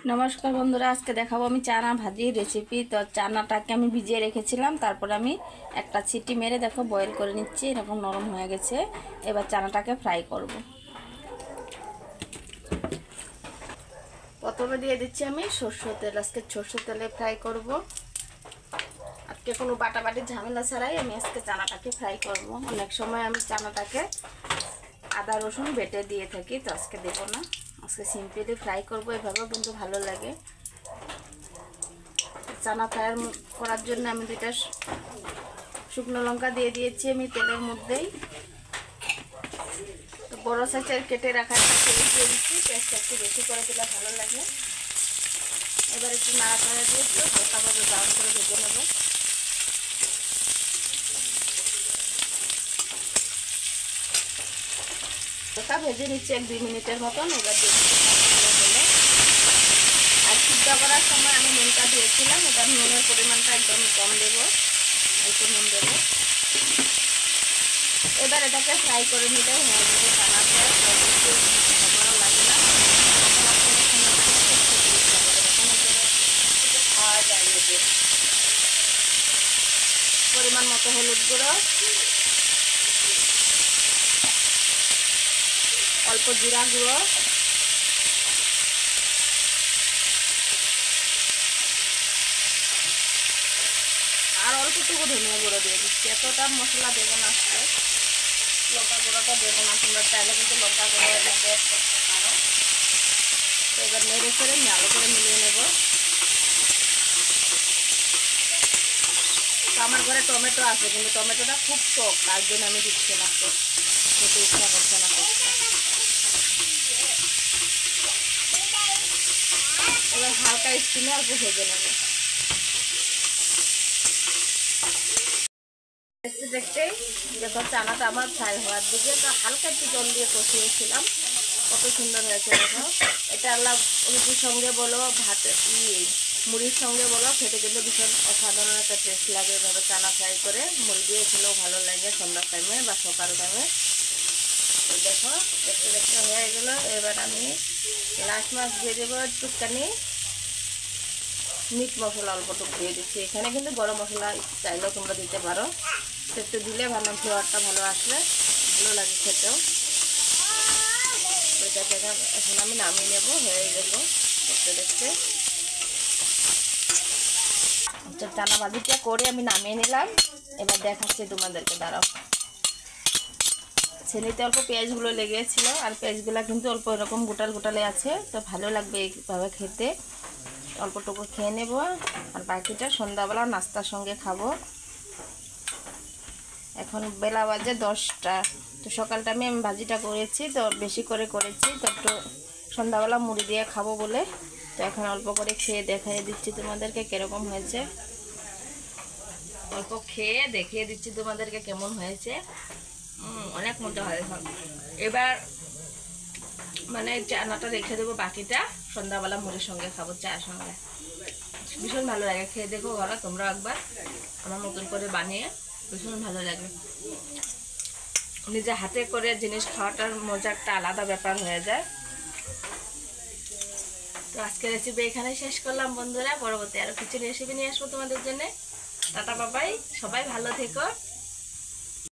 নমস্কার বন্ধুরা, আজকে দেখাবো আমি চানা ভাজির রেসিপি। তো চানাটাকে আমি ভিজিয়ে রেখেছিলাম, তারপর আমি একটা সিটি মেরে দেখো বয়েল করে নিচ্ছি। এরকম নরম হয়ে গেছে। এবার চানাটাকে ফ্রাই করব। প্রথমে দিয়ে দিচ্ছি আমি সরষের তেল। আজকে সরষের তেলে ফ্রাই করব। আজকে কোনো বাটাবাটি ঝামেলা ছাড়াই আমি আজকে চানাটাকে ফ্রাই করব। অনেক সময় আমি চানাটাকে আদা রসুন বেটে দিয়ে থাকি, তো আজকে দেবো না। আজকে সিম্পলি ফ্রাই করব, এভাবেও কিন্তু ভালো লাগে। চানা ফ্রাই করার জন্য আমি দুইটা শুকনো লঙ্কা দিয়ে দিয়েছি আমি তেলের মধ্যেই। তো বড় সাইজের কেটে রাখা পেঁয়াজ দিয়ে দিচ্ছি। পেঁয়াজটা একটু বেশি করে দিলে ভালো লাগে। এবার একটু নাড়াচাড়া দিয়ে একটু হালকাভাবে ব্রাউন করে ভেজে নেব। হালকা ভেজে নিচ্ছি 1-2 মিনিটের মতন। এবার দিয়ে দিচ্ছি। আর সিদ্ধ করার সময় আমি নুনটা দিয়েছিলাম। এবার নুনের পরিমাণটা একদম কম দেবো, একটু নুন দেবো। এবার এটাকে ফ্রাই করে নিলে হয়ে যাবে চানা ফ্রাই। ভালো লাগে না, খাওয়া যায়। পরিমাণ মতো হলুদ গুঁড়ো, অল্প জিরা গুঁড়ো, আর অল্পটুকু ধনিয়া গুঁড়ো দিয়ে দিচ্ছি। এতটা মশলা দেবো না, আজকে লঙ্কা গুঁড়োটা দেবো না। তোমরা চাইলে কিন্তু লঙ্কা গুঁড়ো করতে পারো। তো এবার নেড়ে করে ভালো করে মিলিয়ে নেব। তো আমার ঘরে টমেটো আছে, কিন্তু টমেটোটা খুব টক, তার জন্য আমি দিচ্ছি না। তো খেতে ইচ্ছা করছে না। এবার হালকা স্টিমে অল্প ভেজে নেব। দেখতে দেখতেই দেখো চানাটা আমার ফ্রাই হওয়ার দিকে। তো হালকা একটু জল দিয়ে কষিয়েছিলাম, কত সুন্দর হয়েছে দেখো। এটা রুটির সঙ্গে বলো, ভাতে মুড়ির সঙ্গে বলো, খেতে কিন্তু ভীষণ অসাধারণ একটা টেস্ট লাগে। এভাবে চানা ফ্রাই করে মুড়ি দিয়ে খেলেও ভালো লাগে সন্ধ্যার টাইমে বা সকাল টাইমে। তো দেখো দেখতে দেখতে হয়ে গেলো। এবার আমি লাস্ট মাছ দিয়ে দেবো একটুখানি মিট মশলা, অল্পটুকু দিয়ে দিচ্ছি। এখানে কিন্তু গরম মশলা চাইলেও তোমরা দিতে পারো। একটু দিলে ভালো, ফ্লেভারটা ভালো আসলে ভালো লাগে খেতেও। এটাকে এখন আমি নামিয়ে নেব। হয়ে গেল দেখতে দেখতে। আচ্ছা, চানা ভাজিটা করে আমি নামিয়ে নিলাম। এবার দেখাচ্ছি তোমাদেরকে, দাঁড়াও। ছেনিতে অল্প পেঁয়াজগুলো লেগেছিল, আর পেঁয়াজগুলো কিন্তু অল্প এরকম গোটাল গোটালে আছে। তো ভালো লাগবে এইভাবে খেতে। অল্পটুকু খেয়ে নেব, আর বাকিটা সন্ধ্যাবেলা নাস্তার সঙ্গে খাবো। এখন বেলা বাজে 10টা। তো সকালটা আমি ভাজিটা করেছি, তো বেশি করে করেছি, তো একটু সন্ধ্যাবেলা মুড়ি দিয়ে খাবো বলে। তো এখন অল্প করে খেয়ে দেখিয়ে দিচ্ছি তোমাদেরকে কীরকম হয়েছে। অল্প খেয়ে দেখিয়ে দিচ্ছি তোমাদেরকে কেমন হয়েছে। অনেক মজা হয়। এবার মানে চানাটা রেখে দেবো, বাকিটা সন্ধ্যাবেলা মুড়ির সঙ্গে খাবো, চার সঙ্গে। ভীষণ ভালো লাগে। খেয়ে দেখো ঘরে তোমরা একবার, আমার মতন করে বানিয়ে। ভীষণ ভালো লাগে। নিজে হাতে করে জিনিস খাওয়াটার মজা একটা আলাদা ব্যাপার হয়ে যায়। তো আজকের রেসিপি এখানে শেষ করলাম বন্ধুরা। পরবর্তী আরও কিছু রেসিপি নিয়ে আসবো তোমাদের জন্য। টাটা বাবাই, সবাই ভালো থেকো।